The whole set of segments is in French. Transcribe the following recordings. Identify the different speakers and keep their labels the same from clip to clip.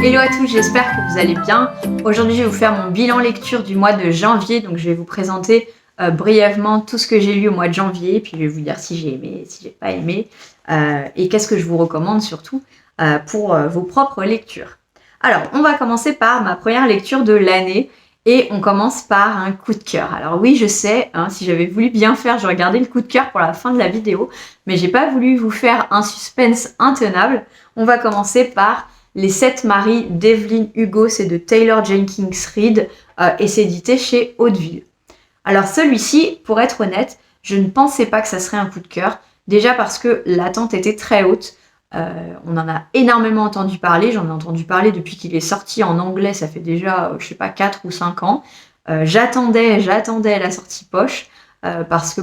Speaker 1: Hello à tous, j'espère que vous allez bien. Aujourd'hui, je vais vous faire mon bilan lecture du mois de janvier. Donc, je vais vous présenter brièvement tout ce que j'ai lu au mois de janvier. Puis, je vais vous dire si j'ai aimé, si j'ai pas aimé. Et qu'est-ce que je vous recommande surtout pour vos propres lectures. Alors, on va commencer par ma première lecture de l'année. Et on commence par un coup de cœur. Alors oui, je sais, si j'avais voulu bien faire, j'aurais gardé le coup de cœur pour la fin de la vidéo. Mais j'ai pas voulu vous faire un suspense intenable. On va commencer par Les 7 maris d'Evelyn Hugo, c'est de Taylor Jenkins Reid et c'est édité chez Hauteville. Alors celui-ci, pour être honnête, je ne pensais pas que ça serait un coup de cœur. Déjà parce que l'attente était très haute. On en a énormément entendu parler. J'en ai entendu parler depuis qu'il est sorti en anglais. Ça fait déjà, je sais pas, 4 ou 5 ans. J'attendais la sortie poche parce que,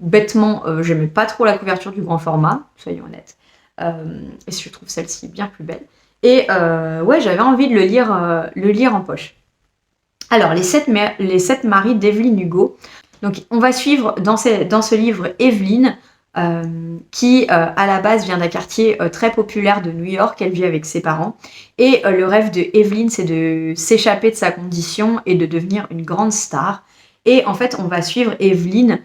Speaker 1: bêtement, j'aimais pas trop la couverture du grand format, soyons honnêtes. Et je trouve celle-ci bien plus belle. Et ouais, j'avais envie de le lire en poche. Alors, les 7 maris d'Evelyn Hugo. Donc, on va suivre dans ce livre Evelyn, qui à la base vient d'un quartier très populaire de New York. Elle vit avec ses parents. Et le rêve de Evelyn, c'est de s'échapper de sa condition et de devenir une grande star. Et en fait, on va suivre Evelyn.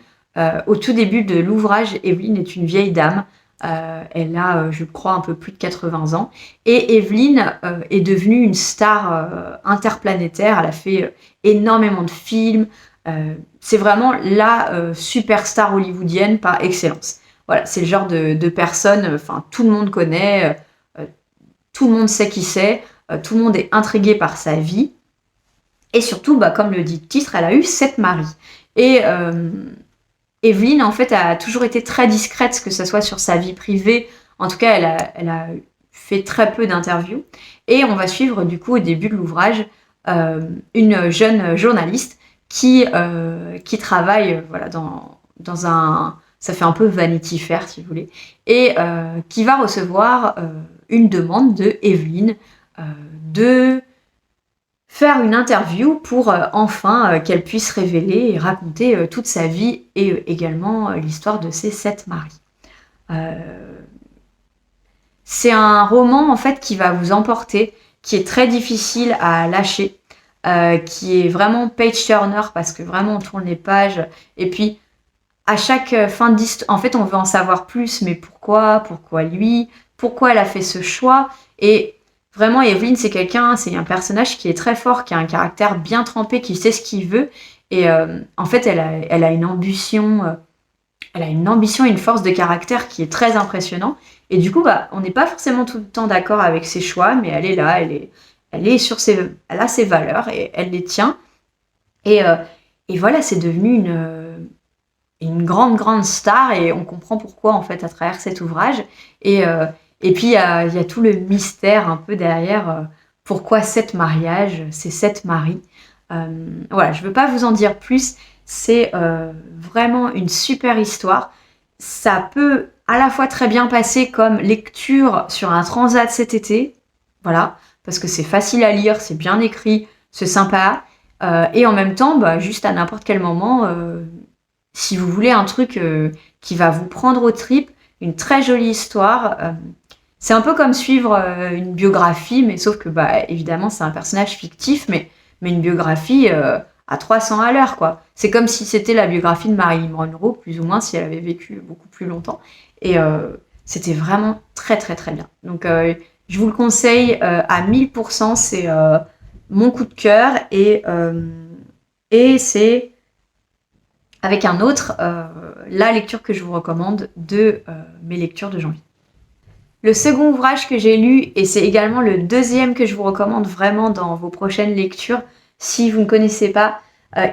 Speaker 1: Au tout début de l'ouvrage, Evelyn est une vieille dame. Elle a, je crois, un peu plus de 80 ans. Et Evelyn est devenue une star interplanétaire. Elle a fait énormément de films. C'est vraiment la superstar hollywoodienne par excellence. Voilà, c'est le genre de personne, enfin, tout le monde connaît, tout le monde sait qui c'est, tout le monde est intrigué par sa vie. Et surtout, comme le dit le titre, elle a eu 7 maris. Et Evelyn, en fait, a toujours été très discrète, que ce soit sur sa vie privée. En tout cas, elle a fait très peu d'interviews. Et on va suivre, du coup, au début de l'ouvrage, une jeune journaliste qui travaille dans un... Ça fait un peu Vanity Fair, si vous voulez. Et qui va recevoir une demande de Evelyn de faire une interview pour enfin qu'elle puisse révéler et raconter toute sa vie et également l'histoire de ses 7 maris. C'est un roman en fait qui va vous emporter, qui est très difficile à lâcher, qui est vraiment page turner parce que vraiment on tourne les pages et puis à chaque fin d'histoire, en fait on veut en savoir plus, mais pourquoi lui, pourquoi elle a fait ce choix. Et vraiment, Evelyn, c'est un personnage qui est très fort, qui a un caractère bien trempé, qui sait ce qu'il veut. Et en fait, elle a une ambition, et une force de caractère qui est très impressionnant. Et du coup, on n'est pas forcément tout le temps d'accord avec ses choix, mais elle est là, elle a ses valeurs et elle les tient. Et voilà, c'est devenu une grande star et on comprend pourquoi en fait à travers cet ouvrage. Et puis, il y a tout le mystère un peu derrière pourquoi 7 mariages, ces 7 maris. Voilà, je ne veux pas vous en dire plus. C'est vraiment une super histoire. Ça peut à la fois très bien passer comme lecture sur un transat cet été. Voilà, parce que c'est facile à lire, c'est bien écrit, c'est sympa. Et en même temps, juste à n'importe quel moment, si vous voulez un truc qui va vous prendre aux tripes, une très jolie histoire. C'est un peu comme suivre une biographie, mais sauf que, évidemment, c'est un personnage fictif, mais une biographie à 300 à l'heure, quoi. C'est comme si c'était la biographie de Marilyn Monroe, plus ou moins, si elle avait vécu beaucoup plus longtemps. Et c'était vraiment très, très, très bien. Donc, je vous le conseille à 1000%. C'est mon coup de cœur. Et c'est, avec un autre, la lecture que je vous recommande de mes lectures de janvier. Le second ouvrage que j'ai lu, et c'est également le deuxième que je vous recommande vraiment dans vos prochaines lectures, si vous ne connaissez pas,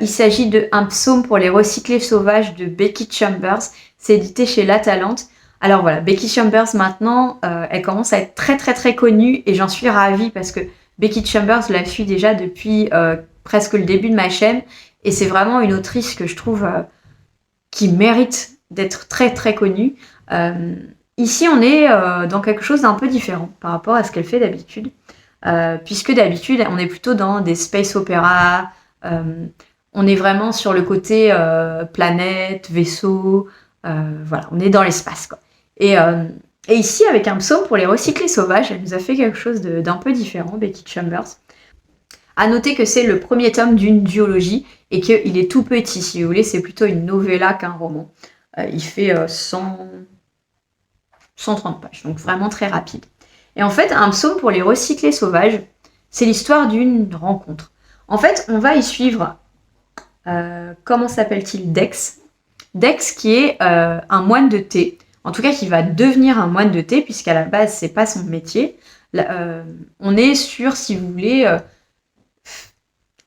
Speaker 1: il s'agit de Un psaume pour les recyclés sauvages de Becky Chambers. C'est édité chez La Talente. Alors voilà, Becky Chambers maintenant, elle commence à être très très très connue et j'en suis ravie parce que Becky Chambers, je la suis déjà depuis presque le début de ma chaîne et c'est vraiment une autrice que je trouve qui mérite d'être très très connue. Ici, on est dans quelque chose d'un peu différent par rapport à ce qu'elle fait d'habitude, puisque d'habitude, on est plutôt dans des space opéras, on est vraiment sur le côté planète, vaisseau, voilà, on est dans l'espace, quoi. Et Et ici, avec un psaume pour les recyclés sauvages, elle nous a fait quelque chose d'un peu différent, Becky Chambers. À noter que c'est le premier tome d'une duologie et qu'il est tout petit, si vous voulez, c'est plutôt une novella qu'un roman. Il fait 130 pages, donc vraiment très rapide. Et en fait, un psaume pour les recyclés sauvages, c'est l'histoire d'une rencontre. En fait, on va y suivre, comment s'appelle-t-il, Dex. Dex qui est un moine de thé, en tout cas qui va devenir un moine de thé, puisqu'à la base, c'est pas son métier. Là, on est sur, si vous voulez,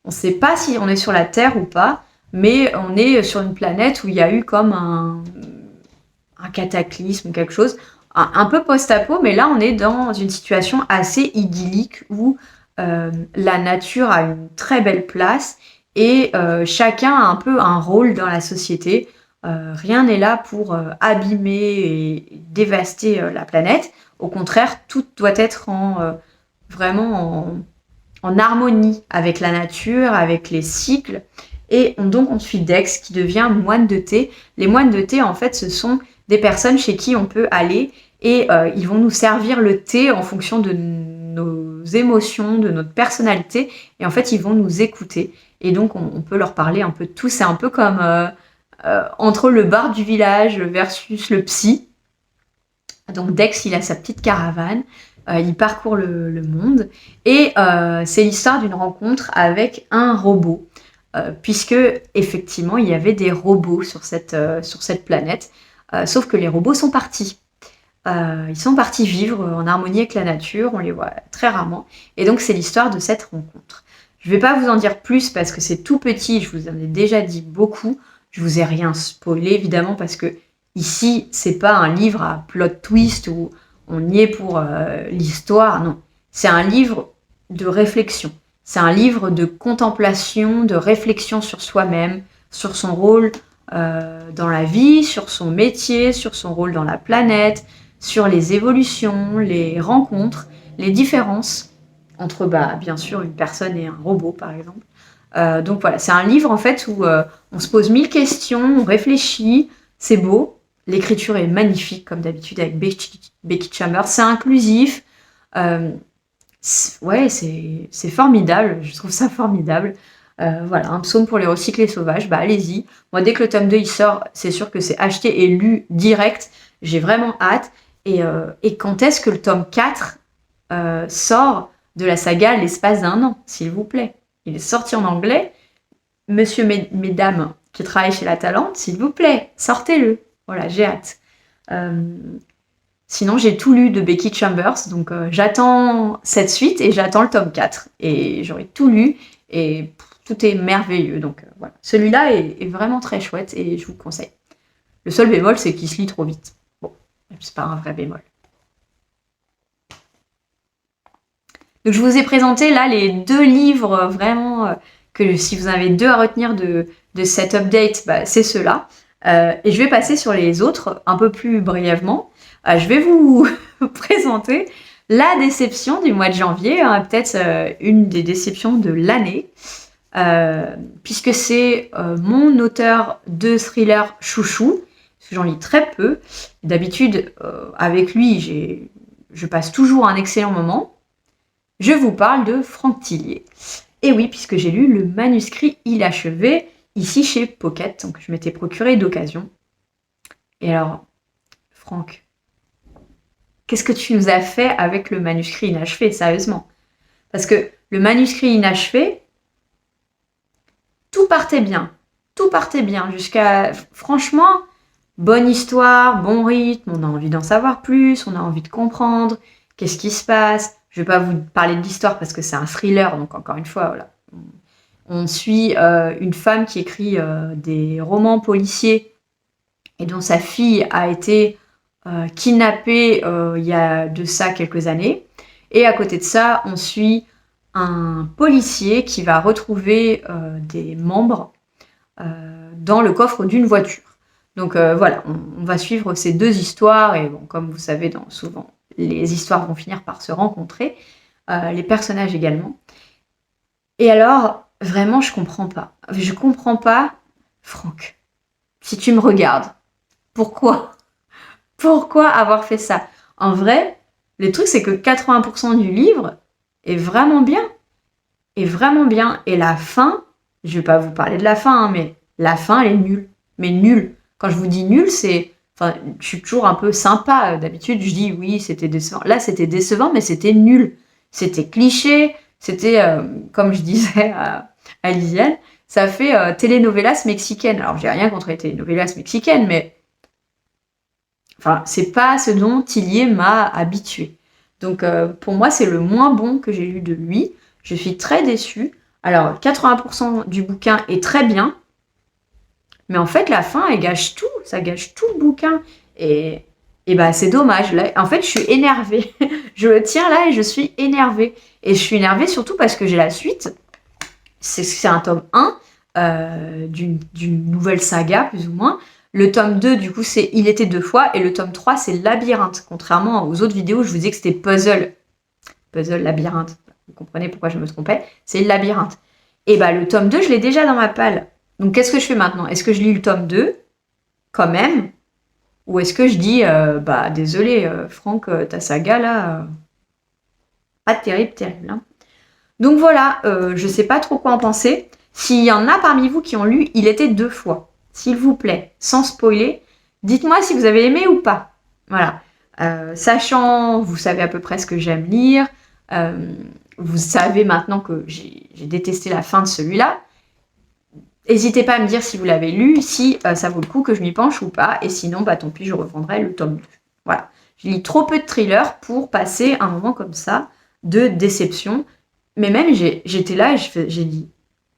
Speaker 1: on ne sait pas si on est sur la Terre ou pas, mais on est sur une planète où il y a eu comme un cataclysme, quelque chose, un peu post-apo, mais là on est dans une situation assez idyllique où la nature a une très belle place et chacun a un peu un rôle dans la société. Rien n'est là pour abîmer et dévaster la planète. Au contraire, tout doit être vraiment en harmonie avec la nature, avec les cycles. Et donc on suit Dex qui devient moine de thé. Les moines de thé, en fait, ce sont des personnes chez qui on peut aller et ils vont nous servir le thé en fonction de nos émotions, de notre personnalité. Et en fait, ils vont nous écouter. Et donc, on peut leur parler un peu de tout. C'est un peu comme entre le bar du village versus le psy. Donc Dex, il a sa petite caravane. Il parcourt le monde. Et c'est l'histoire d'une rencontre avec un robot. Puisque, effectivement, il y avait des robots sur cette planète. Sauf que les robots sont partis. Ils sont partis vivre en harmonie avec la nature, on les voit très rarement. Et donc, c'est l'histoire de cette rencontre. Je ne vais pas vous en dire plus parce que c'est tout petit, je vous en ai déjà dit beaucoup. Je vous ai rien spoilé, évidemment, parce que ici, c'est pas un livre à plot twist où on y est pour l'histoire, non. C'est un livre de réflexion. C'est un livre de contemplation, de réflexion sur soi-même, sur son rôle dans la vie, sur son métier, sur son rôle dans la planète, sur les évolutions, les rencontres, les différences entre, bien sûr, une personne et un robot, par exemple. Donc voilà, c'est un livre en fait où on se pose 1000 questions, on réfléchit, c'est beau, l'écriture est magnifique comme d'habitude avec Becky Chambers, c'est inclusif, c'est formidable, je trouve ça formidable. Voilà, un psaume pour les recyclés sauvages, allez-y. Moi, dès que le tome 2 il sort, c'est sûr que c'est acheté et lu direct, j'ai vraiment hâte. Et quand est-ce que le tome 4 sort de la saga l'espace d'1 an, s'il vous plaît? Il est sorti en anglais. Monsieur, mesdames qui travaillent chez La Talente, s'il vous plaît, sortez-le. Voilà, j'ai hâte. Sinon, j'ai tout lu de Becky Chambers, donc j'attends cette suite et j'attends le tome 4. Et j'aurai tout lu et tout est merveilleux. Donc voilà, celui-là est vraiment très chouette et je vous le conseille. Le seul bémol, c'est qu'il se lit trop vite. Bon, c'est pas un vrai bémol. Donc je vous ai présenté là les 2 livres vraiment que si vous avez 2 à retenir de cet update, c'est ceux-là. Et je vais passer sur les autres un peu plus brièvement. Je vais vous présenter la déception du mois de janvier, peut-être une des déceptions de l'année, puisque c'est mon auteur de thriller chouchou, parce que j'en lis très peu. D'habitude, avec lui, je passe toujours un excellent moment. Je vous parle de Franck Tillier. Et oui, puisque j'ai lu le manuscrit inachevé, ici chez Pocket, donc je m'étais procuré d'occasion. Et alors, Franck, qu'est-ce que tu nous as fait avec le manuscrit inachevé, sérieusement? Parce que le manuscrit inachevé, tout partait bien. Tout partait bien jusqu'à... Franchement, bonne histoire, bon rythme, on a envie d'en savoir plus, on a envie de comprendre, qu'est-ce qui se passe. Je ne vais pas vous parler de l'histoire parce que c'est un thriller, donc encore une fois, voilà. On suit une femme qui écrit des romans policiers et dont sa fille a été kidnappée il y a de ça quelques années. Et à côté de ça, on suit un policier qui va retrouver des membres dans le coffre d'une voiture. Donc voilà, on va suivre ces 2 histoires et bon, comme vous savez, souvent les histoires vont finir par se rencontrer, les personnages également. Et alors, vraiment, je comprends pas. Je comprends pas, Franck, si tu me regardes, pourquoi avoir fait ça? En vrai, le truc, c'est que 80% du livre est vraiment bien. Est vraiment bien. Et la fin, je vais pas vous parler de la fin, hein, mais la fin, elle est nulle. Mais nulle. Quand je vous dis nulle, c'est... Enfin, je suis toujours un peu sympa. D'habitude, je dis oui, c'était décevant. Là, c'était décevant, mais c'était nul. C'était cliché. C'était, comme je disais à Lisiane, ça fait telenovelas mexicaine. Alors, j'ai rien contre les telenovelas mexicaines, mais enfin, c'est pas ce dont Tillier m'a habitué. Donc, pour moi, c'est le moins bon que j'ai lu de lui. Je suis très déçue. Alors, 80% du bouquin est très bien, mais en fait, la fin, elle gâche tout. Ça gâche tout le bouquin. Et bah, c'est dommage. Là, en fait, je suis énervée. Je le tiens là et je suis énervée. Et je suis énervée surtout parce que j'ai la suite. C'est un tome 1 d'une nouvelle saga, plus ou moins. Le tome 2, du coup, c'est Il était deux fois. Et le tome 3, c'est Labyrinthe. Contrairement aux autres vidéos, je vous disais que c'était Puzzle. Puzzle, Labyrinthe. Vous comprenez pourquoi je me trompais. C'est le Labyrinthe. Et bah, le tome 2, je l'ai déjà dans ma palle. Donc, qu'est-ce que je fais maintenant? Est-ce que je lis le tome 2, quand même? Ou est-ce que je dis, bah, désolé, Franck, ta saga, là, pas terrible, terrible. Hein. Donc voilà, je sais pas trop quoi en penser. S'il y en a parmi vous qui ont lu Il était deux fois, s'il vous plaît, sans spoiler, dites-moi si vous avez aimé ou pas. Voilà. Sachant, vous savez à peu près ce que j'aime lire, vous savez maintenant que j'ai détesté la fin de celui-là. N'hésitez pas à me dire si vous l'avez lu, si ça vaut le coup que je m'y penche ou pas, et sinon, bah tant pis, je revendrai le tome 2. Voilà. Je lis trop peu de thrillers pour passer un moment comme ça de déception. Mais même, j'étais là et j'ai dit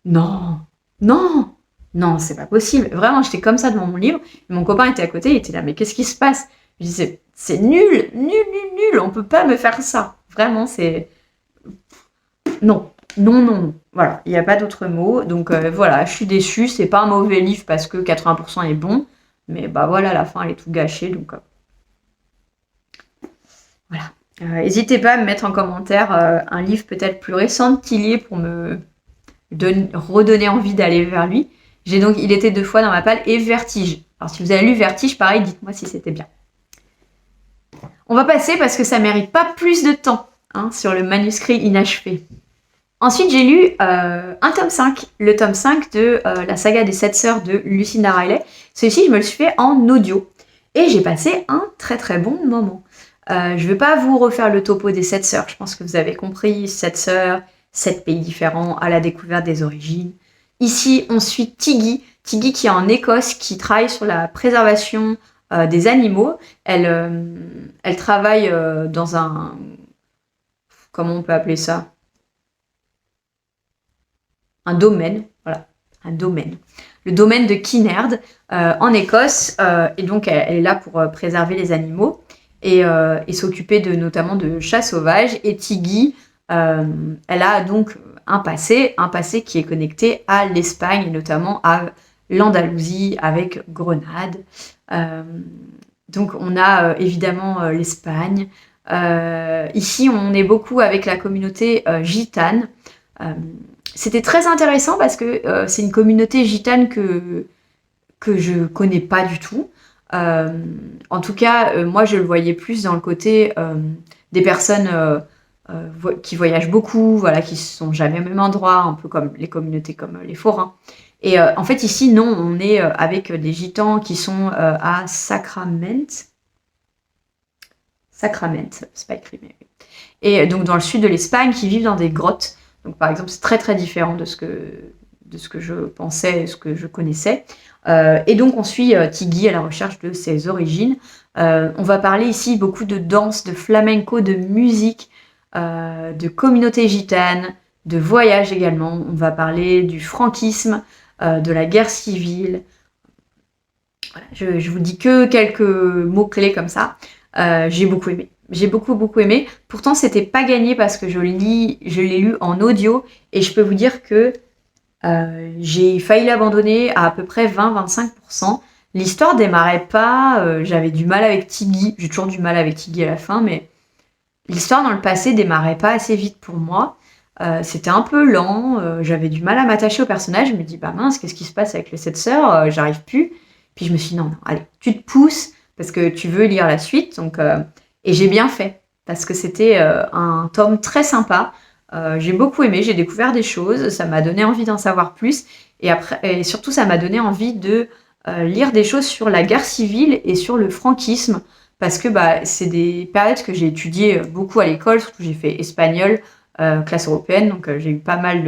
Speaker 1: non, non, non, c'est pas possible. Vraiment, j'étais comme ça devant mon livre. Et mon copain était à côté, il était là, mais qu'est-ce qui se passe? Je disais, c'est nul, nul, nul, nul, on peut pas me faire ça. Vraiment, c'est. Non, non, non, non. Voilà, il n'y a pas d'autre mot. Donc voilà, je suis déçue. C'est pas un mauvais livre parce que 80% est bon. Mais bah voilà, la fin, elle est tout gâchée. Donc voilà. N'hésitez pas à me mettre en commentaire un livre peut-être plus récent de Tillier pour me redonner envie d'aller vers lui. J'ai donc Il était deux fois dans ma palle et Vertige. Alors si vous avez lu Vertige, pareil, dites-moi si c'était bien. On va passer parce que ça mérite pas plus de temps sur le manuscrit inachevé. Ensuite, j'ai lu un tome 5, le tome 5 de la saga des 7 sœurs de Lucinda Riley. Celui-ci, je me le suis fait en audio. Et j'ai passé un très très bon moment. Je ne vais pas vous refaire le topo des 7 sœurs. Je pense que vous avez compris. 7 sœurs, 7 pays différents, à la découverte des origines. Ici, on suit Tiggy. Tiggy qui est en Écosse, qui travaille sur la préservation des animaux. Elle travaille dans un... Comment on peut appeler ça? Un domaine, voilà, un domaine. Le domaine de Kinnaird en Écosse, et donc elle est là pour préserver les animaux et s'occuper notamment de chats sauvages. Et Tiggy, elle a donc un passé qui est connecté à l'Espagne, et notamment à l'Andalousie avec Grenade. Donc on a évidemment l'Espagne. Ici, on est beaucoup avec la communauté gitane. C'était très intéressant parce que c'est une communauté gitane que je connais pas du tout. En tout cas, moi, je le voyais plus dans le côté des personnes qui voyagent beaucoup, voilà, qui ne sont jamais au même endroit, un peu comme les communautés comme les forains. Et en fait, ici, non, on est avec des gitans qui sont à Sacrament. Sacrament, c'est pas écrit, mais oui. Et donc dans le sud de l'Espagne, qui vivent dans des grottes. Donc par exemple, c'est très très différent de ce que je pensais, de ce que je connaissais. Et donc on suit Tiggy à la recherche de ses origines. On va parler ici beaucoup de danse, de flamenco, de musique, de communauté gitane, de voyage également. On va parler du franquisme, de la guerre civile. Voilà, je vous dis que quelques mots-clés comme ça. J'ai beaucoup aimé. J'ai beaucoup aimé. Pourtant, c'était pas gagné parce que je l'ai lu en audio et je peux vous dire que j'ai failli l'abandonner à peu près 20-25%. L'histoire démarrait pas, j'avais du mal avec Tiggy, j'ai toujours du mal avec Tiggy à la fin, mais l'histoire dans le passé démarrait pas assez vite pour moi. C'était un peu lent, j'avais du mal à m'attacher au personnage. Je me dis, bah mince, qu'est-ce qui se passe avec les 7 sœurs? J'arrive plus. Puis je me suis dit, non, allez, tu te pousses parce que tu veux lire la suite. Donc Et j'ai bien fait, parce que c'était un tome très sympa. J'ai beaucoup aimé, j'ai découvert des choses, ça m'a donné envie d'en savoir plus. Et surtout, ça m'a donné envie de lire des choses sur la guerre civile et sur le franquisme, parce que c'est des périodes que j'ai étudiées beaucoup à l'école, surtout j'ai fait espagnol, classe européenne, donc j'ai eu pas mal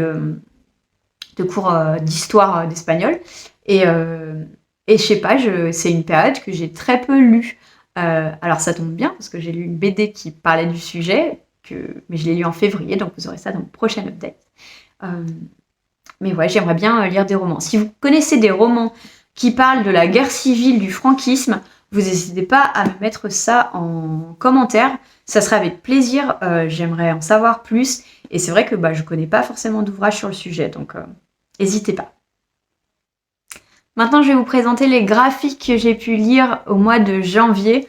Speaker 1: de cours d'histoire d'espagnol. Et je sais pas, c'est une période que j'ai très peu lue. Alors ça tombe bien, parce que j'ai lu une BD qui parlait du sujet, mais je l'ai lu en février, donc vous aurez ça dans le prochain update. Mais ouais, j'aimerais bien lire des romans. Si vous connaissez des romans qui parlent de la guerre civile, du franquisme, vous n'hésitez pas à me mettre ça en commentaire. Ça serait avec plaisir. J'aimerais en savoir plus. Et c'est vrai que je connais pas forcément d'ouvrage sur le sujet, donc n'hésitez pas. Maintenant, je vais vous présenter les graphiques que j'ai pu lire au mois de janvier.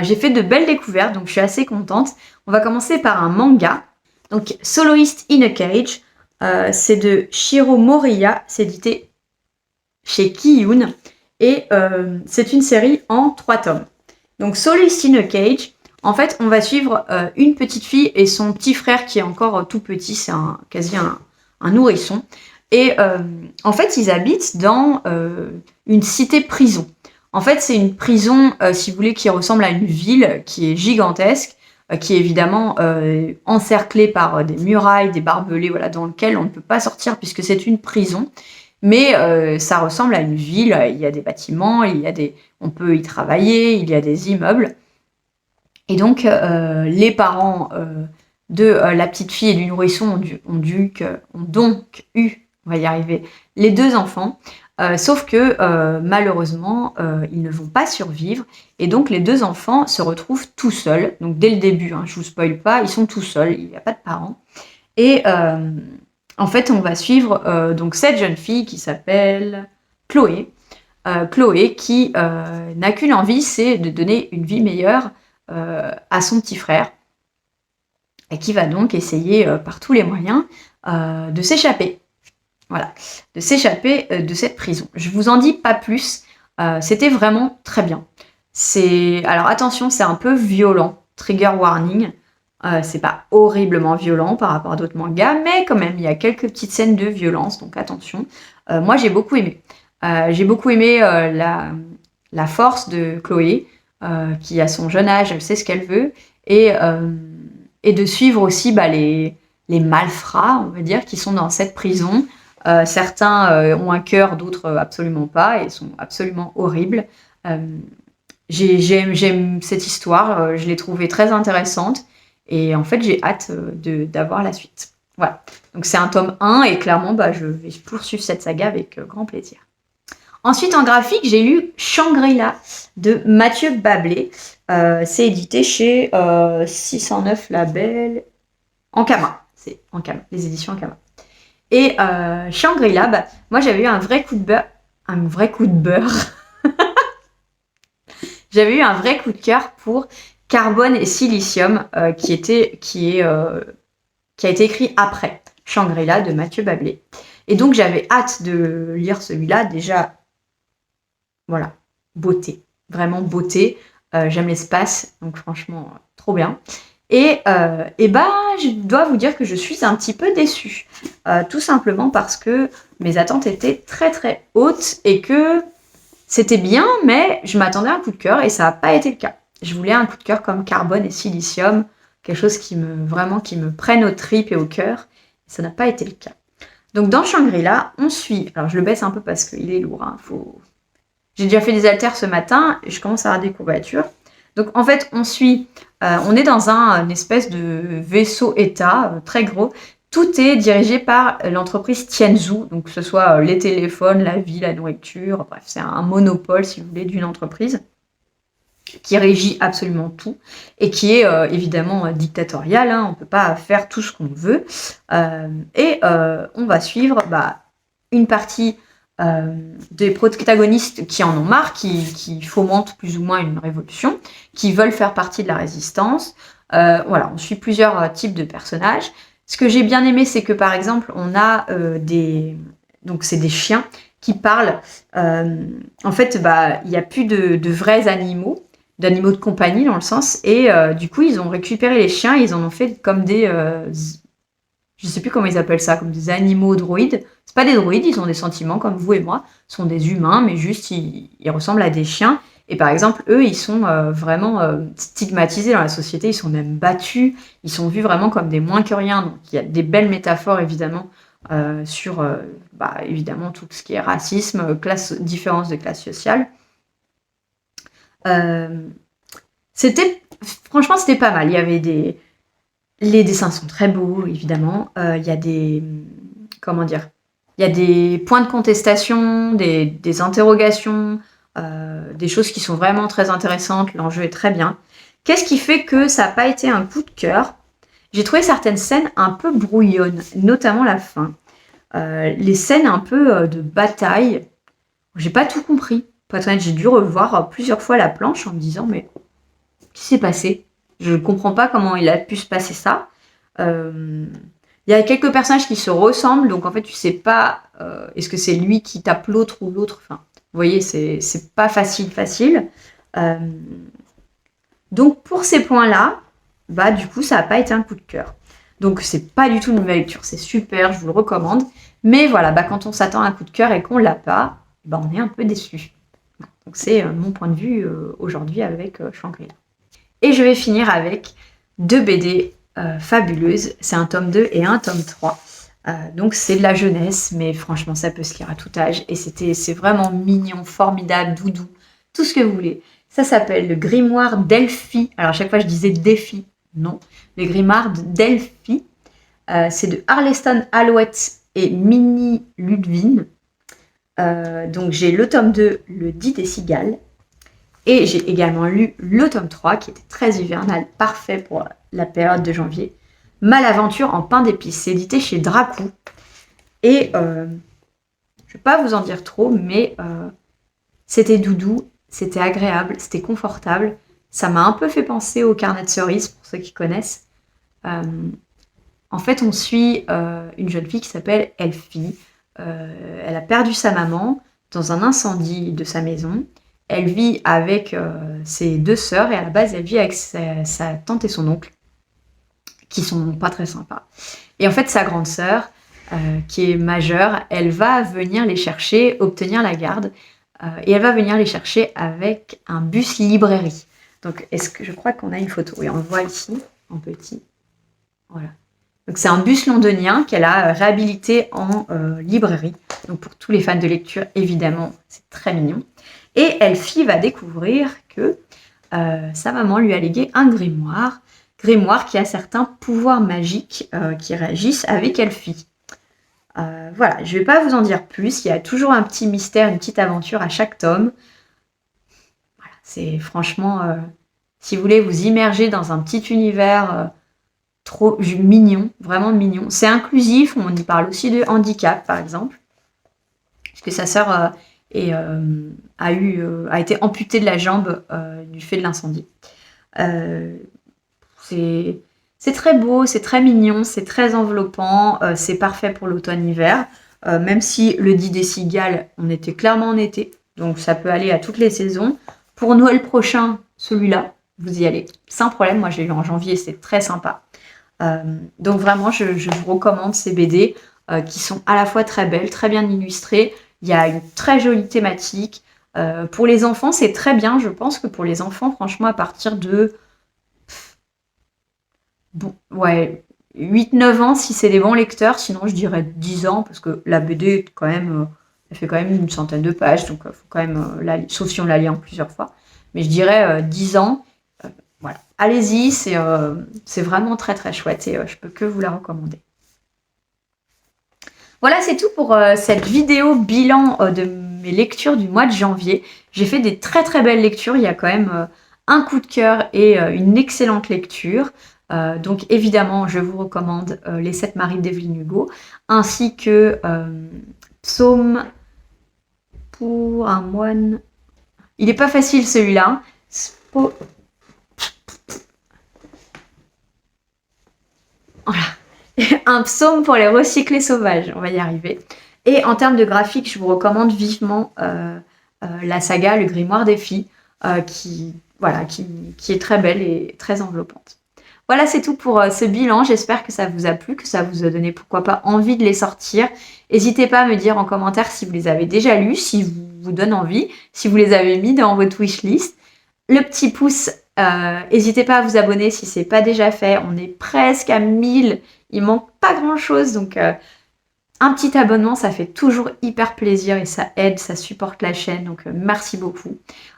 Speaker 1: J'ai fait de belles découvertes, donc je suis assez contente. On va commencer par un manga. Donc, Soloist in a Cage. C'est de Shiro Moriya. C'est édité chez Kiyun. Et c'est une série en 3 tomes. Donc, Soloist in a Cage. En fait, on va suivre une petite fille et son petit frère qui est encore tout petit. C'est quasi un nourrisson. Et en fait, ils habitent dans une cité-prison. En fait, c'est une prison, si vous voulez, qui ressemble à une ville qui est gigantesque, qui est évidemment encerclée par des murailles, des barbelés, voilà, dans lequel on ne peut pas sortir puisque c'est une prison. Mais ça ressemble à une ville. Il y a des bâtiments, on peut y travailler, il y a des immeubles. Et donc, les parents de la petite fille et du nourrisson ont donc eu, on va y arriver, les 2 enfants, sauf que malheureusement, ils ne vont pas survivre, et donc les 2 enfants se retrouvent tout seuls, donc dès le début, je vous spoil pas, ils sont tout seuls, il n'y a pas de parents, et en fait, on va suivre donc cette jeune fille qui s'appelle Chloé, qui n'a qu'une envie, c'est de donner une vie meilleure à son petit frère, et qui va donc essayer par tous les moyens de s'échapper. Voilà, de s'échapper de cette prison. Je vous en dis pas plus, c'était vraiment très bien. Alors attention, c'est un peu violent, trigger warning, c'est pas horriblement violent par rapport à d'autres mangas, mais quand même, il y a quelques petites scènes de violence, donc attention. Moi, j'ai beaucoup aimé. J'ai beaucoup aimé la force de Chloé, qui à son jeune âge, elle sait ce qu'elle veut, et de suivre aussi les malfrats, on va dire, qui sont dans cette prison. Certains ont un cœur, d'autres absolument pas, et sont absolument horribles. J'aime cette histoire, je l'ai trouvée très intéressante, et en fait j'ai hâte d'avoir la suite. Voilà, donc c'est un tome 1, et clairement je vais poursuivre cette saga avec grand plaisir. Ensuite, en graphique, j'ai lu Shangri-La de Mathieu Bablé. C'est édité chez 609 Label, Ankama. C'est Ankama, les éditions Ankama. Et Shangri-La, moi j'avais eu un vrai coup de beurre. J'avais eu un vrai coup de cœur pour Carbone et Silicium, qui a été écrit après Shangri-La de Mathieu Bablé. Et donc j'avais hâte de lire celui-là. Déjà, voilà, beauté, vraiment beauté. J'aime l'espace, donc franchement, trop bien. Et je dois vous dire que je suis un petit peu déçue. Tout simplement parce que mes attentes étaient très très hautes et que c'était bien, mais je m'attendais à un coup de cœur et ça n'a pas été le cas. Je voulais un coup de cœur comme Carbone et Silicium, quelque chose qui me prenne aux tripes et au cœur. Ça n'a pas été le cas. Donc dans Shangri-La, on suit. Alors je le baisse un peu parce qu'il est lourd. J'ai déjà fait des haltères ce matin et je commence à avoir des courbatures. Donc en fait, on est dans une espèce de vaisseau-état très gros. Tout est dirigé par l'entreprise Tianzhu, donc que ce soit les téléphones, la vie, la nourriture, bref, c'est un monopole, si vous voulez, d'une entreprise qui régit absolument tout et qui est évidemment dictatoriale, on ne peut pas faire tout ce qu'on veut. On va suivre une partie des protagonistes qui en ont marre, qui fomentent plus ou moins une révolution, qui veulent faire partie de la résistance. On suit plusieurs types de personnages. Ce que j'ai bien aimé, c'est que par exemple, on a c'est des chiens qui parlent. En fait, il n'y a plus de vrais animaux, d'animaux de compagnie dans le sens. Et du coup, ils ont récupéré les chiens, ils en ont fait comme des... je sais plus comment ils appellent ça, comme des animaux droïdes. C'est pas des droïdes, ils ont des sentiments comme vous et moi. Ce sont des humains, mais juste ils ressemblent à des chiens. Et par exemple, eux, ils sont vraiment stigmatisés dans la société, ils sont même battus, ils sont vus vraiment comme des moins que rien. Donc il y a des belles métaphores évidemment sur évidemment tout ce qui est racisme, différence de classe sociale. Franchement, c'était pas mal. Il y avait les dessins sont très beaux, évidemment. Il y a des... Comment dire? Il y a des points de contestation, des interrogations, des choses qui sont vraiment très intéressantes. L'enjeu est très bien. Qu'est-ce qui fait que ça n'a pas été un coup de cœur? J'ai trouvé certaines scènes un peu brouillonnes, notamment la fin. Les scènes un peu de bataille, j'ai pas tout compris. Pour être honnête, j'ai dû revoir plusieurs fois la planche en me disant mais qu'est-ce qui s'est passé? Je ne comprends pas comment il a pu se passer ça. Il y a quelques personnages qui se ressemblent, donc en fait tu sais pas est-ce que c'est lui qui tape l'autre ou l'autre. Enfin, vous voyez, c'est pas facile. Donc pour ces points-là, du coup ça n'a pas été un coup de cœur. Donc c'est pas du tout une nouvelle lecture, c'est super, je vous le recommande. Mais voilà, quand on s'attend à un coup de cœur et qu'on l'a pas, on est un peu déçu. Donc c'est mon point de vue aujourd'hui avec Shangri-La. Et je vais finir avec 2 BD fabuleuses. C'est un tome 2 et un tome 3. Donc c'est de la jeunesse, mais franchement ça peut se lire à tout âge. Et c'est vraiment mignon, formidable, doudou, tout ce que vous voulez. Ça s'appelle le grimoire d'Elfie. Alors à chaque fois je disais défi, non. Le grimoire d'Elfie. C'est de Arleston Alouette et Minnie Ludwin. Donc j'ai le tome 2, le 10 des cigales. Et j'ai également lu le tome 3, qui était très hivernal, parfait pour la période de janvier. Malaventure en pain d'épices. C'est édité chez Dracou. Et je ne vais pas vous en dire trop, mais c'était doudou, c'était agréable, c'était confortable. Ça m'a un peu fait penser au carnet de cerises, pour ceux qui connaissent. En fait, on suit une jeune fille qui s'appelle Elfie. Elle a perdu sa maman dans un incendie de sa maison. Elle vit avec ses 2 sœurs et à la base, elle vit avec sa tante et son oncle, qui sont pas très sympas. Et en fait, sa grande sœur, qui est majeure, elle va venir les chercher, obtenir la garde, et elle va venir les chercher avec un bus librairie. Donc, je crois qu'on a une photo? Oui, on le voit ici, en petit. Voilà. Donc, c'est un bus londonien qu'elle a réhabilité en librairie. Donc, pour tous les fans de lecture, évidemment, c'est très mignon. Et Elfie va découvrir que sa maman lui a légué un grimoire qui a certains pouvoirs magiques qui réagissent avec Elfie. Voilà, je ne vais pas vous en dire plus, il y a toujours un petit mystère, une petite aventure à chaque tome. Voilà, c'est franchement, si vous voulez vous immerger dans un petit univers trop mignon, vraiment mignon. C'est inclusif, on y parle aussi de handicap par exemple, puisque sa sœur a été amputée de la jambe du fait de l'incendie. C'est très beau, c'est très mignon, c'est très enveloppant, c'est parfait pour l'automne-hiver, même si le 10 des cigales, on était clairement en été, donc ça peut aller à toutes les saisons. Pour Noël prochain, celui-là, vous y allez, sans problème. Moi, j'ai eu en janvier, c'est très sympa. Donc vraiment, je vous recommande ces BD qui sont à la fois très belles, très bien illustrées. Il y a une très jolie thématique. Pour les enfants, c'est très bien. Je pense que pour les enfants, franchement, à partir de 8-9 ans, si c'est des bons lecteurs. Sinon, je dirais 10 ans, parce que la BD, quand même, elle fait quand même une centaine de pages. Donc, il faut quand même, sauf si on la lit en plusieurs fois. Mais je dirais 10 ans. Voilà. Allez-y, c'est vraiment très très chouette et je peux que vous la recommander. Voilà, c'est tout pour cette vidéo bilan de mes lectures du mois de janvier. J'ai fait des très très belles lectures. Il y a quand même un coup de cœur et une excellente lecture. Donc évidemment, je vous recommande Les 7 maris d'Evelyne Hugo, ainsi que Psaume pour un moine. Il n'est pas facile celui-là. Voilà. Un psaume pour les recyclés sauvages, on va y arriver. Et en termes de graphique, je vous recommande vivement la saga Le Grimoire des filles, qui voilà, qui est très belle et très enveloppante. Voilà, c'est tout pour ce bilan. J'espère que ça vous a plu, que ça vous a donné, pourquoi pas, envie de les sortir. N'hésitez pas à me dire en commentaire si vous les avez déjà lus, si vous donne envie, si vous les avez mis dans votre wishlist. Le petit pouce, n'hésitez pas à vous abonner si ce n'est pas déjà fait. On est presque à 1000. Il manque pas grand-chose, donc un petit abonnement, ça fait toujours hyper plaisir et ça aide, ça supporte la chaîne. Donc merci beaucoup.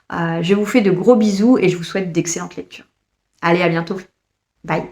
Speaker 1: Je vous fais de gros bisous et je vous souhaite d'excellentes lectures. Allez, à bientôt. Bye.